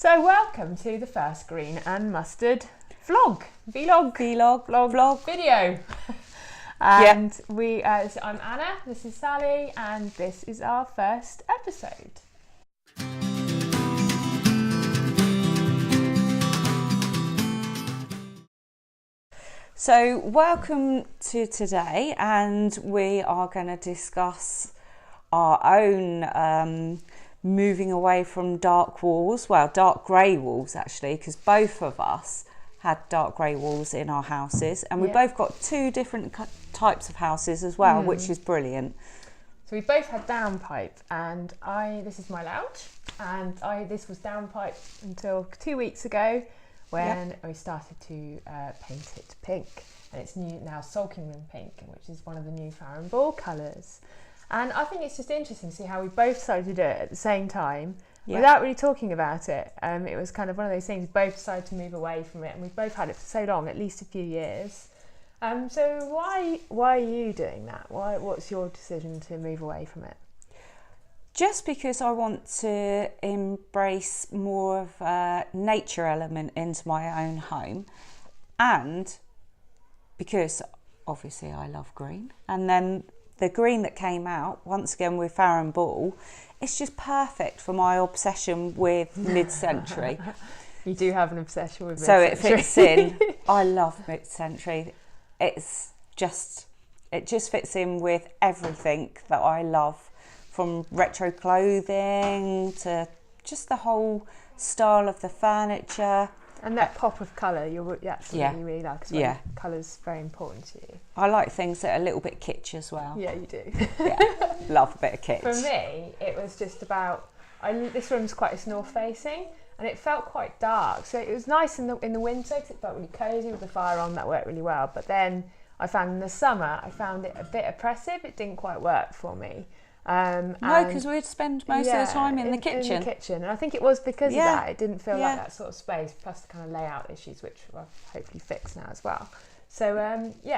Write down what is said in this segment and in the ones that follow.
So welcome to the first green and mustard vlog video. And I'm Anna, this is Sally, and this is our first episode. So welcome to today, and we are going to discuss our own moving away from dark walls, dark grey walls actually, because both of us had dark grey walls in our houses, and we both got two different types of houses as well, which is brilliant. So we both had downpipe, and this is my lounge, and this was downpipe until 2 weeks ago when we started to paint it pink, and it's now sulking room pink, which is one of the new Farrow & Ball colours. And I think it's just interesting to see how we both started to do it at the same time without really talking about it. It was kind of one of those things, both decided to move away from it, and we've both had it for so long, at least a few years. So why are you doing that? What's your decision to move away from it? Just because I want to embrace more of a nature element into my own home, and because obviously I love green, and then the green that came out, once again with Farrow & Ball, it's just perfect for my obsession with mid-century. You do have an obsession with so mid-century. It fits in. I love mid-century. It just fits in with everything that I love, from retro clothing to just the whole style of the furniture. And that pop of colour, you absolutely really like as well. Colour's very important to you. I like things that are a little bit kitsch as well. Yeah, you do. Love a bit of kitsch. For me, it was just about, this room's quite north facing, and it felt quite dark. So it was nice in the winter because it felt really cosy with the fire on, that worked really well. But then I found in the summer, I found it a bit oppressive. It didn't quite work for me. No, because we'd spend most of the time in the kitchen. In the kitchen, and I think it was because of that. It didn't feel like that sort of space, plus the kind of layout issues, which I've hopefully fixed now as well. So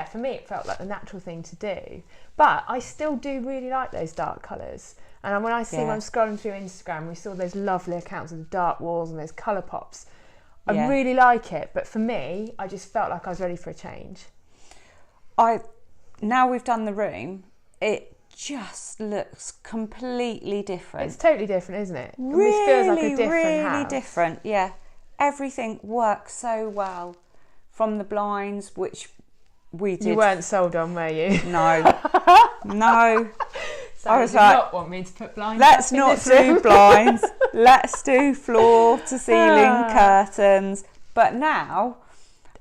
for me, it felt like the natural thing to do. But I still do really like those dark colours. And when I'm scrolling through Instagram, we saw those lovely accounts of the dark walls and those colour pops. I really like it, but for me, I just felt like I was ready for a change. Now we've done the room, it just looks completely different. It's totally different, isn't it? Really, it feels like a different house. Different. Yeah, everything works so well, from the blinds, which we did. You weren't sold on, were you? No. So I was did like, not want me to put blinds. Let's not do blinds. Let's do floor to ceiling curtains. But now,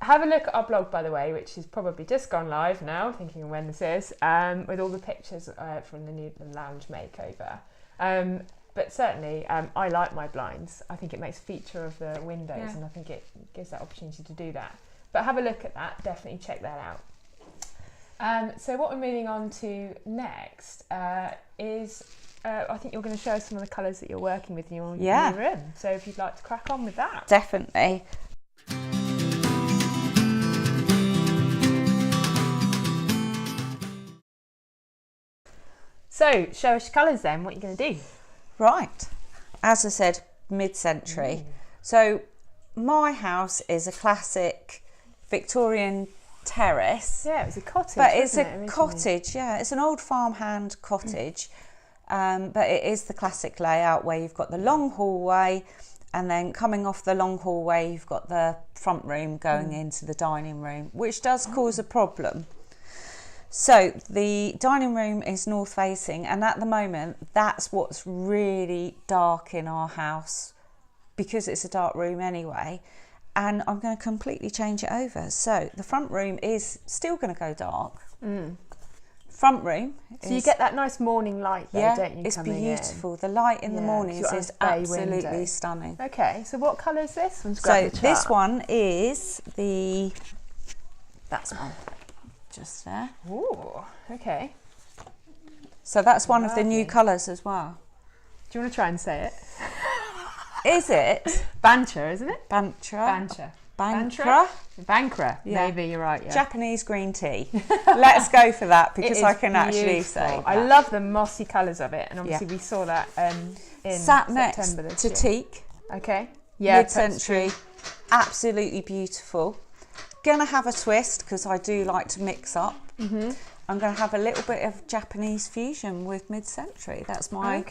have a look at our blog, by the way, which is probably just gone live now, thinking of when this is, with all the pictures from the lounge makeover. But certainly, I like my blinds. I think it makes a feature of the windows, and I think it gives that opportunity to do that. But have a look at that. Definitely check that out. So what we're moving on to next is, I think you're going to show us some of the colours that you're working with in your new room. So if you'd like to crack on with that. Definitely. So, show us your colours then, what are you going to do? Right, as I said, mid-century. So, my house is a classic Victorian terrace. Yeah, it was a cottage, but it's a cottage, it's an old farmhand cottage. But it is the classic layout where you've got the long hallway, and then coming off the long hallway, you've got the front room going into the dining room, which does cause a problem. So the dining room is north facing, and at the moment that's what's really dark in our house, because it's a dark room anyway, and I'm going to completely change it over. So the front room is still going to go dark. Front room. So you get that nice morning light there, don't you? It's beautiful. The light in the mornings is absolutely stunning. Okay, so what colour is this? So this one is that's one. Just there. Ooh, okay. So that's one of the new colours as well. Do you want to try and say it? Is it? Bantra, isn't it? Bantra. Bankra. Yeah. Maybe you're right. Yeah. Japanese green tea. Let's go for that, because I can actually say that. I love the mossy colours of it, and obviously we saw that in Sat September next this to year. teak. Okay. mid-century, absolutely beautiful. Gonna have a twist because I do like to mix up. I'm gonna have a little bit of Japanese fusion with mid-century. That's my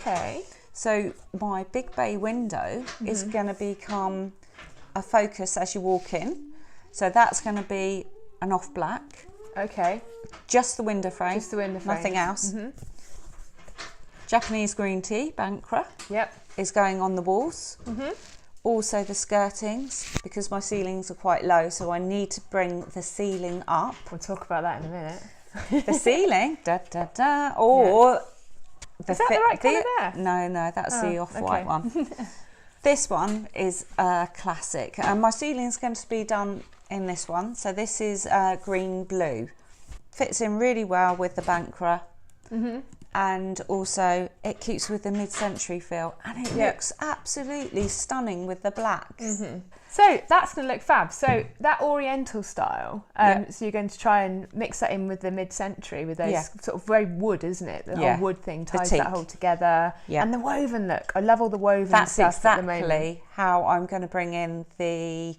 So my big bay window is gonna become a focus as you walk in. So that's gonna be an off black. Just the window frame. Just the window frame. Nothing else. Japanese green tea, Bankra. Is going on the walls. Also the skirtings, because my ceilings are quite low, so I need to bring the ceiling up. We'll talk about that in a minute. The ceiling, or is that the right colour there? No, that's the off-white one. This one is a classic, and my ceiling's going to be done in this one. So this is green blue. Fits in really well with the Bankra. And also it keeps with the mid-century feel, and it looks absolutely stunning with the blacks. So that's going to look fab. So that Oriental style, so you're going to try and mix that in with the mid-century with those sort of very wood, isn't it? The whole wood thing ties that whole together. And the woven look. I love all the woven That's stuff at the moment. exactly how I'm going to bring in the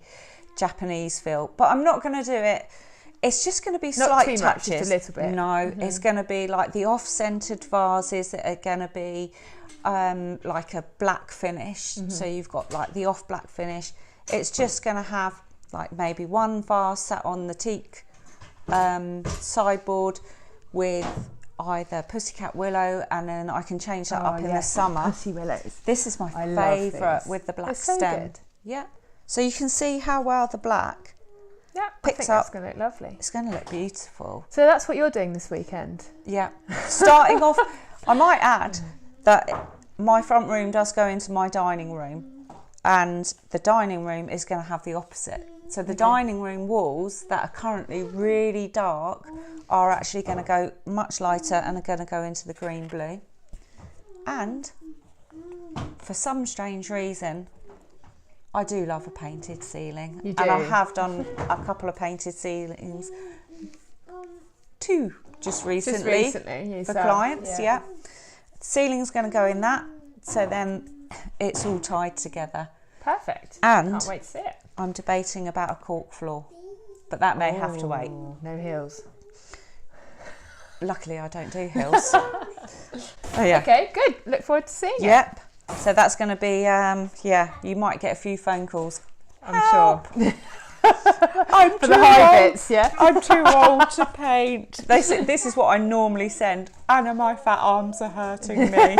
Japanese feel. But I'm not going to do it. It's just going to be slight too touches. much, just a little bit. No, it's going to be like the off-centered vases that are going to be like a black finish. So you've got like the off-black finish. It's just going to have like maybe one vase sat on the teak sideboard with either pussycat willow, and then I can change that up in the summer. Pussy willows. This is my favourite with the black stem. Good. So you can see how well the black picks up. That's going to look lovely. It's going to look beautiful. So that's what you're doing this weekend? Starting off, I might add that my front room does go into my dining room, and the dining room is going to have the opposite. So the dining room walls that are currently really dark are actually going to go much lighter and are going to go into the green blue. And for some strange reason, I do love a painted ceiling. You do? And I have done a couple of painted ceilings. Two just recently for clients, Ceiling's going to go in that, so then it's all tied together. Perfect. And can't wait to see it. I'm debating about a cork floor, but that may have to wait. No heels. Luckily, I don't do heels. Okay, good. Look forward to seeing it. So that's going to be, you might get a few phone calls. I'm sure. I'm for the high bits, I'm too old to paint. This is what I normally send. Anna, my fat arms are hurting me.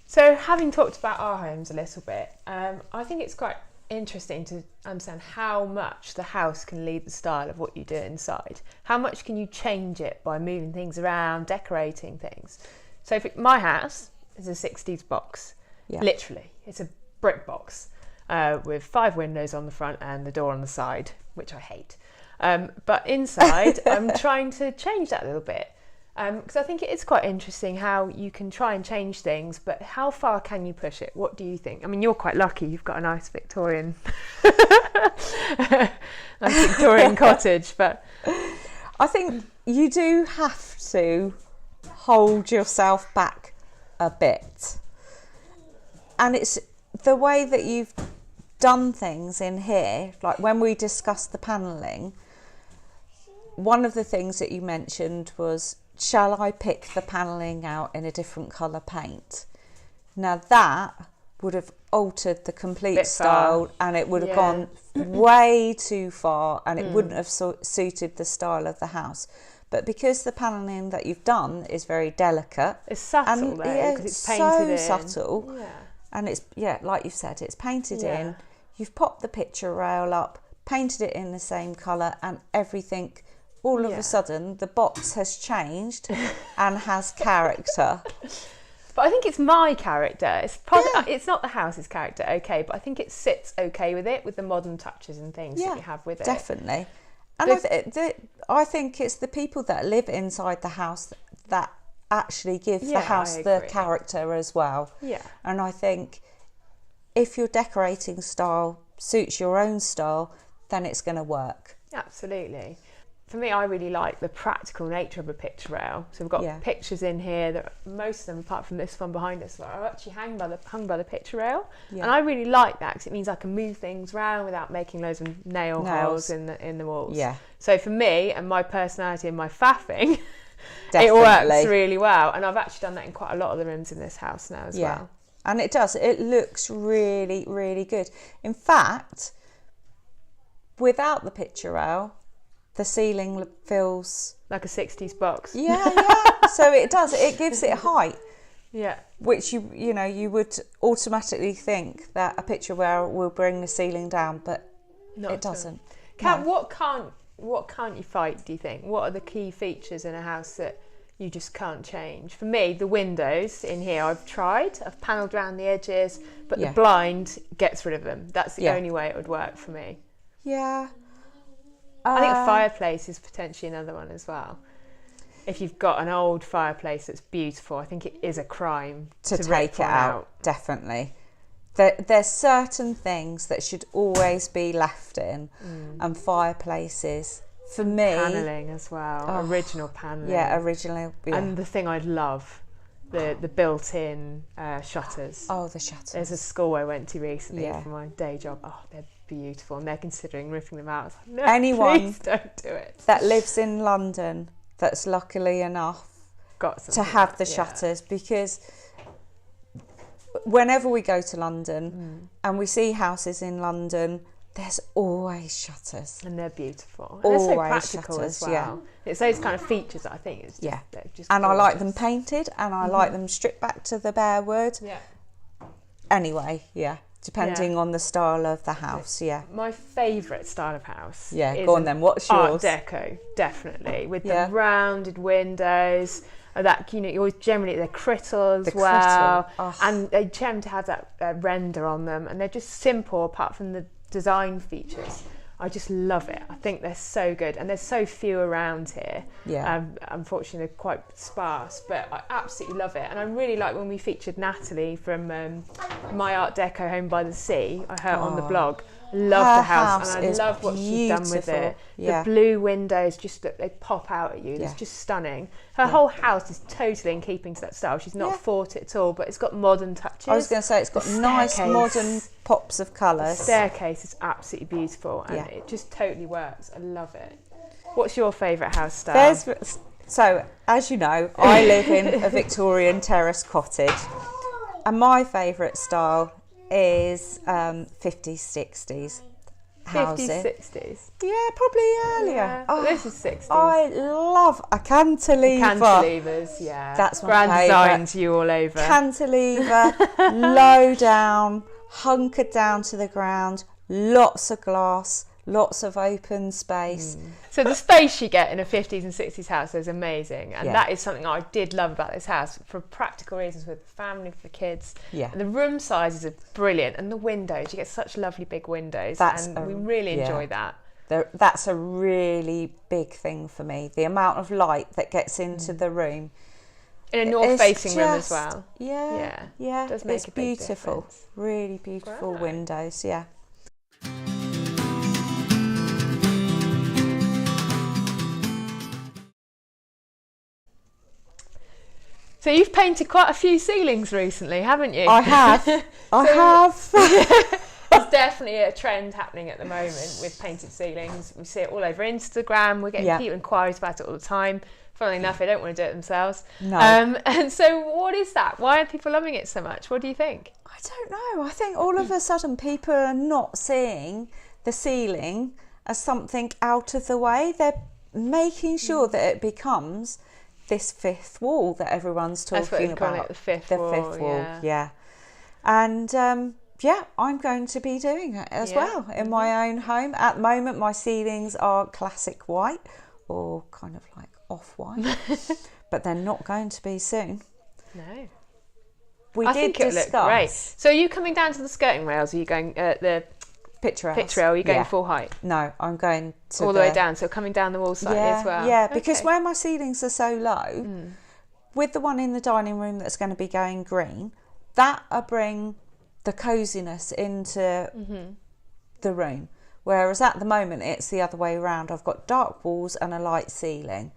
So having talked about our homes a little bit, I think it's quite interesting to understand how much the house can lead the style of what you do inside. How much can you change it by moving things around, decorating things? So my house is a 60s box, literally. It's a brick box with 5 windows on the front and the door on the side, which I hate. But inside, I'm trying to change that a little bit. Because I think it is quite interesting how you can try and change things, but how far can you push it? What do you think? I mean, you're quite lucky. You've got a nice Victorian cottage, but I think you do have to hold yourself back a bit. And it's the way that you've done things in here, like when we discussed the panelling, one of the things that you mentioned was, shall I pick the panelling out in a different colour paint? Now that would have altered the complete style, and it would have gone way too far, and it wouldn't have suited the style of the house. But because the panelling that you've done is very delicate, it's subtle because it's painted in. Subtle, and it's like you've said, it's painted in. You've popped the picture rail up, painted it in the same colour, and everything. All of a sudden, the box has changed and has character. But I think it's my character. It's probably it's not the house's character, okay, but I think it sits okay with it, with the modern touches and things that you have with it. Definitely. And I think it's the people that live inside the house that actually give the house the character as well. Yeah. And I think if your decorating style suits your own style, then it's going to work. Absolutely. for me, I really like the practical nature of a picture rail. So we've got pictures in here that most of them, apart from this one behind us, are actually hung by the picture rail. And I really like that because it means I can move things around without making loads of nails holes in the walls. So for me and my personality and my faffing, it works really well. And I've actually done that in quite a lot of the rooms in this house now as well. And it does. It looks really, really good. In fact, without the picture rail, the ceiling feels like a 60s box. So it does. It gives it height. Which you would automatically think that a picture rail will bring the ceiling down, but it doesn't. What can't you fight, do you think? What are the key features in a house that you just can't change? For me, the windows in here, I've panelled around the edges, but the blind gets rid of them. That's the only way it would work for me. I think a fireplace is potentially another one as well. If you've got an old fireplace that's beautiful, I think it is a crime to take it out. Definitely. There's certain things that should always be left in, and fireplaces, for me... Panelling as well, original panelling. Original. And the thing I'd love, the built-in shutters. Oh, the shutters. There's a school I went to recently for my day job. Oh, they're beautiful, and they're considering ripping them out. I was like, no, anyone please don't do it. That lives in London that's luckily enough to have the shutters, because whenever we go to London and we see houses in London, there's always shutters, and they're beautiful, and they're so practical as well. It's those kind of features that I think is just, just and gorgeous. I like them painted, and I like them stripped back to the bare wood. Anyway, depending on the style of the house. My favourite style of house. Go on then. What's yours? Art Deco, definitely, with the rounded windows. That you always generally they're crystal as well, and they tend to have that render on them, and they're just simple apart from the design features. I just love it. I think they're so good, and there's so few around here. Unfortunately, they're quite sparse, but I absolutely love it. And I really like when we featured Natalie from My Art Deco Home by the Sea. I heard on the blog. Love the house, and I love what she's done with it. The blue windows, just that they pop out at you. It's just stunning. Her whole house is totally in keeping to that style. She's not fought it at all, but it's got modern touches. I was going to say it's got nice modern pops of colours. The staircase is absolutely beautiful, and it just totally works. I love it. What's your favourite house style? So, as you know, I live in a Victorian terrace cottage, and my favourite style is 50s, 60s housing. 50s, 60s? Yeah, probably earlier. This is 60s. I love a cantilever. Cantilevers, That's my Grand designs you all over. Cantilever, low down, hunkered down to the ground, lots of glass, lots of open space. So the space you get in a 50s and 60s house is amazing, and that is something I did love about this house for practical reasons, with the family, for the kids. And the room sizes are brilliant, and the windows, you get such lovely big windows, we really enjoy that. That's a really big thing for me, the amount of light that gets into the room. In a north-facing room as well. It does make a big beautiful difference. Really beautiful windows. So you've painted quite a few ceilings recently, haven't you? I have. There's definitely a trend happening at the moment with painted ceilings. We see it all over Instagram. We're getting people inquiries about it all the time. Funnily enough, they don't want to do it themselves. No. And so what is that? Why are people loving it so much? What do you think? I don't know. I think all of a sudden people are not seeing the ceiling as something out of the way. They're making sure that it becomes this fifth wall that everyone's talking about. The fifth wall, And I'm going to be doing it as well in my own home. At the moment, my ceilings are classic white, or kind of like off-white, but they're not going to be soon. No. I think it looked great. So are you coming down to the skirting rails? Are you going the picture rail? Are you going full height? No, I'm going to all the way down. So coming down the wall slightly as well. Yeah, because where my ceilings are so low, with the one in the dining room that's going to be going green, that'll bring the coziness into the room. Whereas at the moment it's the other way around. I've got dark walls and a light ceiling.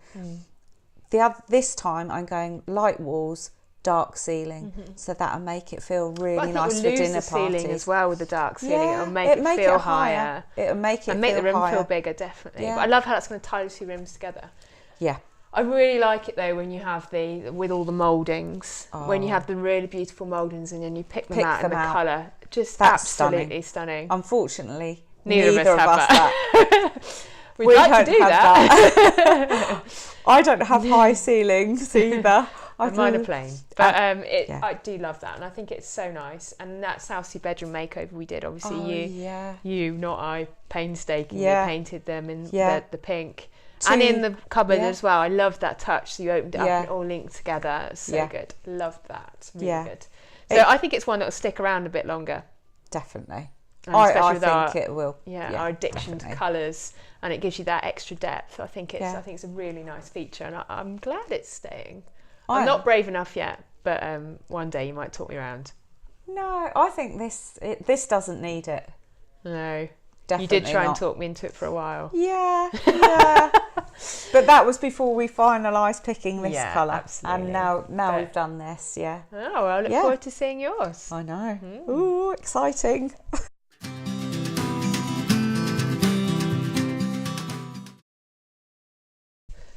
This time I'm going light walls, dark ceiling, so that'll make it feel really nice for dinner the parties. ceiling as well with the dark ceiling. Yeah, It'll make it feel higher. It'll make it and make feel the room higher. feel bigger, definitely. Yeah. But I love how that's going to tie the two rooms together. Yeah. I really like it though when you have with all the mouldings, when you have the really beautiful mouldings and then you pick them out in the colour. Just That's absolutely stunning. Unfortunately, Neither of us have that. We'd like to do that. I don't have high ceilings either. Mine are plain. But I do love that, and I think it's so nice. And that South Sea bedroom makeover we did, obviously you, not I, painstakingly painted them in the pink. And in the cupboard as well. I loved that touch. So you opened it up and it all linked together. It's so good. Loved that. Really good. So I think it's one that will stick around a bit longer. Definitely. I think it will. Our addiction to colours, and it gives you that extra depth. I think it's a really nice feature, and I'm glad it's staying. I'm not brave enough yet, but one day you might talk me around. No, I think this doesn't need it. No. Definitely you did try not. and talk me into it for a while. Yeah. But that was before we finalised picking this colour. Absolutely. And now we've done this, Oh, well, I look forward to seeing yours. I know. Ooh, exciting.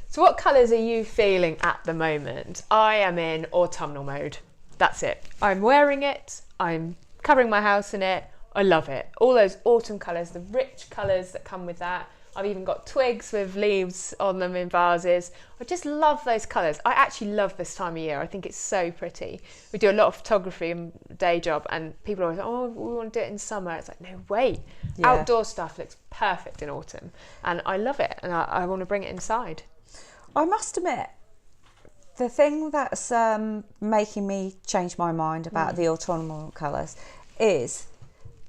So what colours are you feeling at the moment? I am in autumnal mode. That's it. I'm wearing it. I'm covering my house in it. I love it. All those autumn colours, the rich colours that come with that. I've even got twigs with leaves on them in vases. I just love those colours. I actually love this time of year. I think it's so pretty. We do a lot of photography and day job, and people are always like, oh, we want to do it in summer. It's like, no way. Yeah. Outdoor stuff looks perfect in autumn, and I love it, and I want to bring it inside. I must admit, the thing that's making me change my mind about the autumnal colours is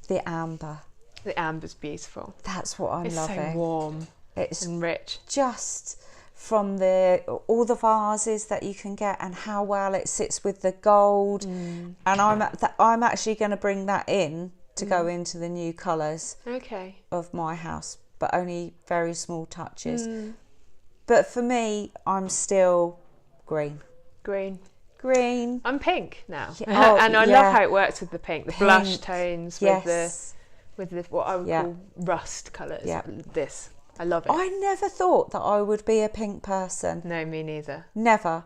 the amber. The amber's beautiful. That's what I'm loving. It's so warm and rich. Just from all the vases that you can get and how well it sits with the gold. And I'm actually going to bring that in to go into the new colours of my house, but only very small touches. But for me, I'm still green. Green. I'm pink now. Yeah. And I love how it works with the pink, the blush tones with the what I would call rust colours. Yeah. This. I love it. I never thought that I would be a pink person. No, me neither. Never.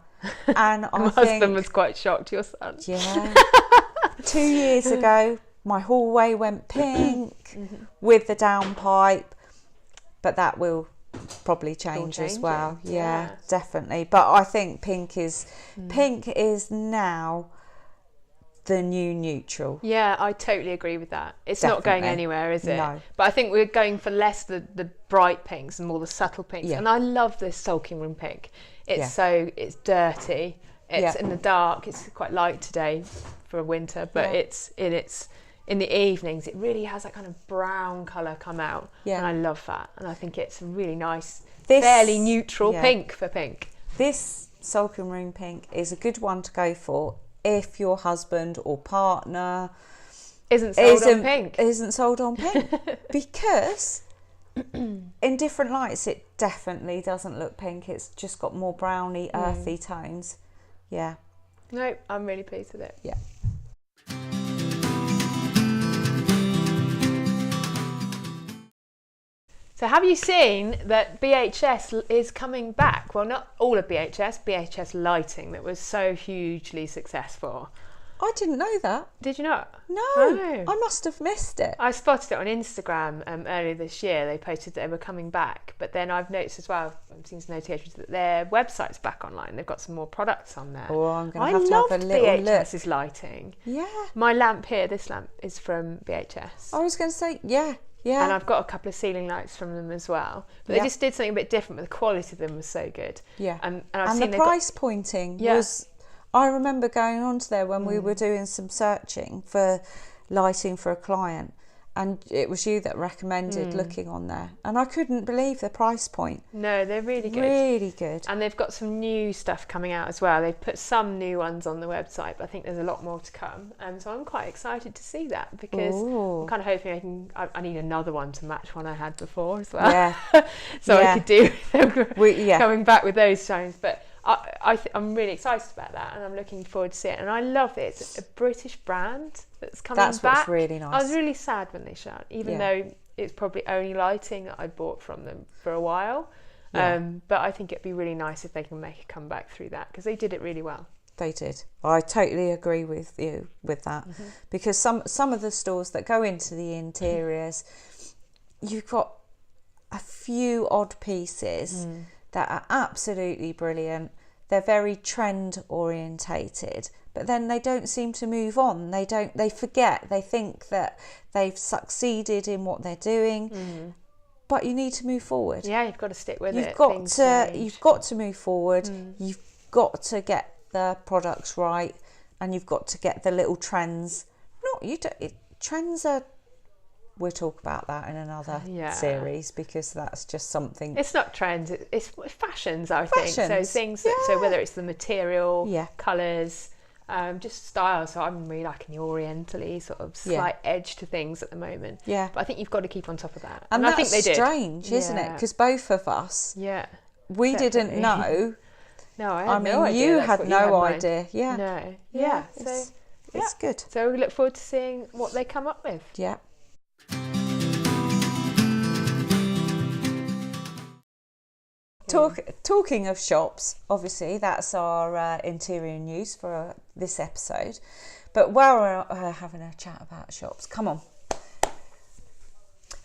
And my husband was quite shocked, your son. Yeah. 2 years ago, my hallway went pink with the downpipe, but that will probably change as well. Yeah, definitely. But I think pink is now the new neutral. Yeah, I totally agree with that. It's not going anywhere, is it? No. But I think we're going for less the bright pinks and more the subtle pinks. Yeah. And I love this sulking room pink. It's it's dirty. It's in the dark. It's quite light today for winter, but it's in the evenings, it really has that kind of brown colour come out. Yeah. And I love that. And I think it's a really nice, fairly neutral pink for pink. This sulking room pink is a good one to go for if your husband or partner isn't sold on pink. Because in different lights, it definitely doesn't look pink. It's just got more browny, earthy tones. Yeah. No, I'm really pleased with it. Yeah. So have you seen that BHS is coming back? Well, not all of BHS Lighting that was so hugely successful. I didn't know that. Did you not? No, I must have missed it. I spotted it on Instagram earlier this year. They posted that they were coming back, but then I've noticed as well, I've seen some notifications that their website's back online. They've got some more products on there. Oh, I'm going to have a little look. BHS's lighting. Yeah. My lamp here, this lamp is from BHS. I was going to say, yeah. And I've got a couple of ceiling lights from them as well. But they just did something a bit different, but the quality of them was so good. Yeah. And the price pointing was... I remember going onto there when we were doing some searching for lighting for a client, and it was you that recommended looking on there, and I couldn't believe the price point. No, they're really good. Really good. And they've got some new stuff coming out as well. They've put some new ones on the website, but I think there's a lot more to come. So I'm quite excited to see that, because I'm kind of hoping I need another one to match one I had before as well. Yeah. I could do coming back with those shines. But I'm really excited about that, and I'm looking forward to see it. And I love it. It's a British brand that's coming back. That's what's really nice. I was really sad when they shut, even though it's probably only lighting that I bought from them for a while. But I think it'd be really nice if they can make a comeback through that, because they did it really well. They did. I totally agree with you with that, because some of the stores that go into the interiors, you've got a few odd pieces that are absolutely brilliant. They're very trend orientated, but then they don't seem to move on. They forget. They think that they've succeeded in what they're doing. But you need to move forward. Yeah, you've got to stick with it. You've got to move forward. You've got to get the products right, and you've got to get the little trends. Trends are. We'll talk about that in another series, because that's just something. It's not trends. It's fashions, I think. So things. So whether it's the material, colours, just style. So I'm really liking the oriental-y sort of slight edge to things at the moment. Yeah. But I think you've got to keep on top of that. And I think they did. Strange, isn't it? Because both of us, we definitely didn't know. No, I had no idea. You had no idea. Yeah. No. Yeah. So it's good. So we look forward to seeing what they come up with. Yeah. Talking of shops, obviously that's our interior news for this episode. But while we're having a chat about shops, come on.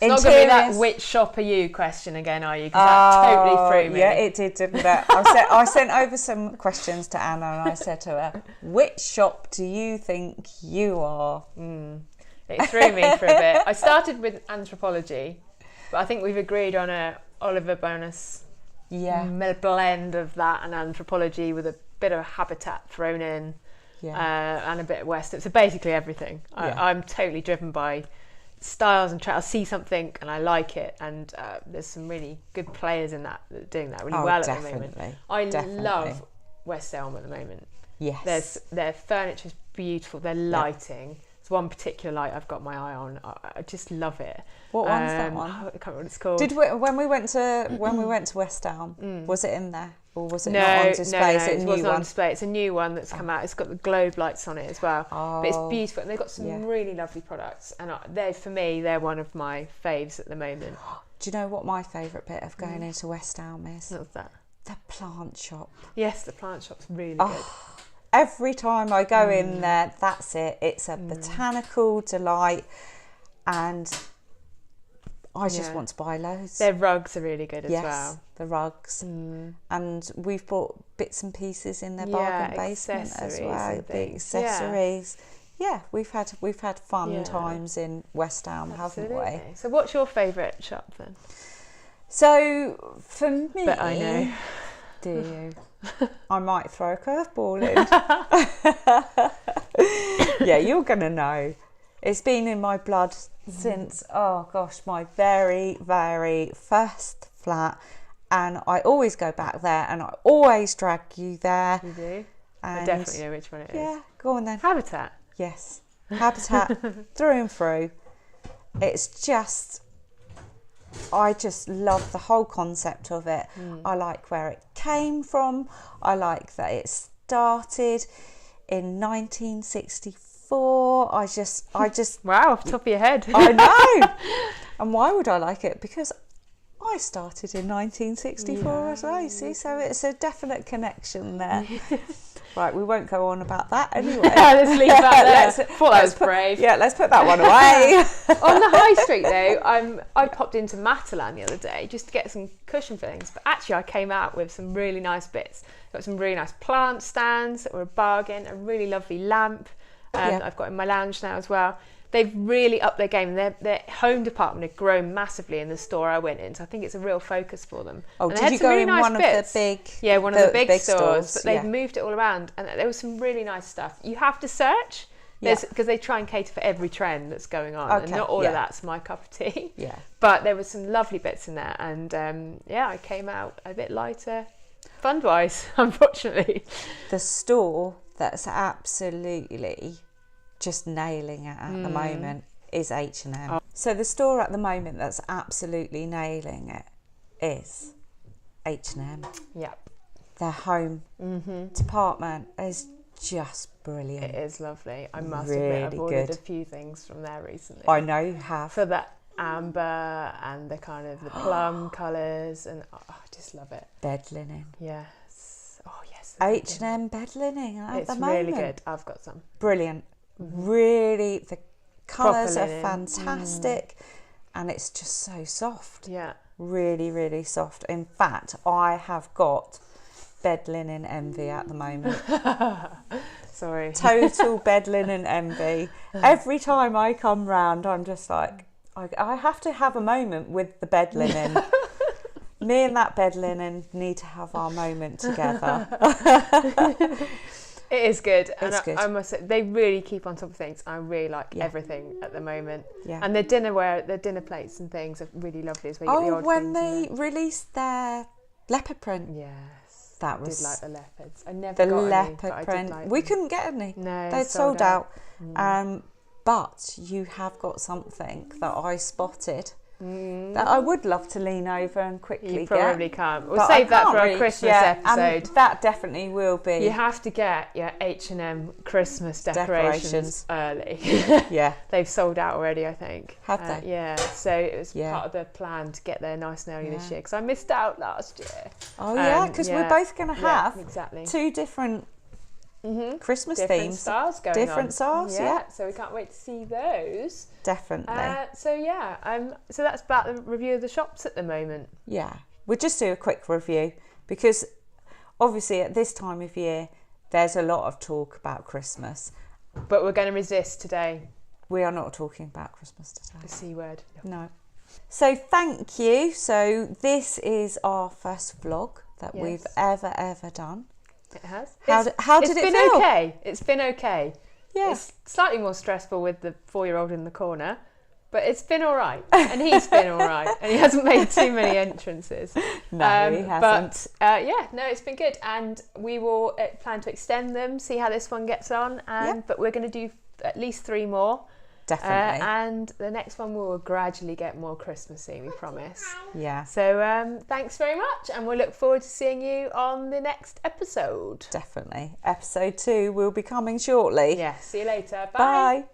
It's not going to be that which shop are you question again, are you? Because that totally threw me. Yeah, it did, didn't it? I sent over some questions to Anna, and I said to her, which shop do you think you are? It threw me for a bit. I started with Anthropologie, but I think we've agreed on a Oliver Bonas blend of that and Anthropologie with a bit of Habitat thrown in, and a bit of Western. So basically everything. I'm totally driven by styles and I'll see something and I like it, and there's some really good players in that are doing that really well at the moment. I love West Elm at the moment. Yes. Their furniture's beautiful, their lighting. There's one particular light I've got my eye on. I just love it. What one's that one? I can't remember what it's called. When we went to West Elm, was it in there? Or was it not on display? No, it wasn't on display. It's a new one that's come out. It's got the globe lights on it as well. But it's beautiful, and they've got some really lovely products. And they're one of my faves at the moment. Do you know what my favourite bit of going into West Elm is? What's that? The plant shop. Yes, the plant shop's really good. Every time I go in there, that's it. It's a botanical delight, and I just want to buy loads. Their rugs are really good as well. The rugs. And we've bought bits and pieces in their bargain basement as well. The accessories. Yeah, we've had fun times in West Elm, haven't we? So what's your favourite shop then? So for me, but I know. Do you? I might throw a curveball in. Yeah, you're gonna know. It's been in my blood since my very, very first flat, and I always go back there, and I always drag you there. You do? I definitely know which one it is. Yeah, go on then. Habitat. Yes, Habitat through and through. It's just. I just love the whole concept of it. I like where it came from. I like that it started in 1964. I just wow, off the top of your head. I know. And why would I like it? Because I started in 1964 as well, you see, so it's a definite connection there. Right, we won't go on about that anyway. Let's leave that there. Thought that was brave. Yeah, let's put that one away. On the high street though, I popped into Matalan the other day just to get some cushion fillings, but actually I came out with some really nice bits. Got some really nice plant stands that were a bargain, a really lovely lamp I've got in my lounge now as well. They've really upped their game. Their home department had grown massively in the store I went in, so I think it's a real focus for them. Oh, and did you go really in one bits. Of the big? Yeah, one of the big stores. But they've moved it all around, and there was some really nice stuff. You have to search Because they try and cater for every trend that's going on, and not all of that's my cup of tea. Yeah. But there was some lovely bits in there, and I came out a bit lighter, fund-wise, unfortunately. The store that's absolutely just nailing it at the moment is H&M. Oh. So the store at the moment that's absolutely nailing it is H&M. Yep. Their home department is just brilliant. It is lovely. I must Really admit, I've ordered good. a few things from there recently. I know you have. For the amber and the kind of the plum colours, and I just love it. Bed linen. Yes. Oh, yes. H&M bed linen at It's the moment. really good. I've got some. Brilliant. Really, the colours are linen. fantastic and it's just so soft. Yeah. Really, really soft. In fact, I have got bed linen envy at the moment. Sorry. Total bed linen envy. Every time I come round, I'm just like, I have to have a moment with the bed linen. Me and that bed linen need to have our moment together. It is good. It's good. I must say, they really keep on top of things. I really like everything at the moment. Yeah. And their dinner plates and things are really lovely as well. You get the odd when things they released their leopard print. Yes. That I was did like the leopards. I never the got any, leopard but I did print. like We them. couldn't get any. No, They'd sold out. But you have got something that I spotted that I would love to lean over and quickly You probably get. can't. We'll But save I that can't for our reach, Christmas and episode. that definitely will be. You have to get your H&M Christmas decorations early. Yeah. They've sold out already, I think. Have they? Yeah. So it was part of the plan to get there nice and early this year, because I missed out last year. Oh yeah, because we're both going to have exactly. two different Christmas different themes. styles going on. Different styles, yeah. So we can't wait to see those. Definitely. So that's about the review of the shops at the moment. Yeah. We'll just do a quick review because obviously at this time of year there's a lot of talk about Christmas. But we're going to resist today. We are not talking about Christmas today. The C word. No. So thank you. So this is our first vlog that we've ever done. It has. How did it feel? It's been okay. It's been okay. Yeah. It's slightly more stressful with the 4-year-old in the corner, but it's been all right. And he's been all right. And he hasn't made too many entrances. No, he hasn't. But it's been good. And we will plan to extend them, see how this one gets on. But we're going to do at least 3 more. Definitely. And the next one will gradually get more Christmassy, we promise. Yeah. So thanks very much, and we'll look forward to seeing you on the next episode. Definitely. Episode 2 will be coming shortly. Yeah, see you later. Bye. Bye.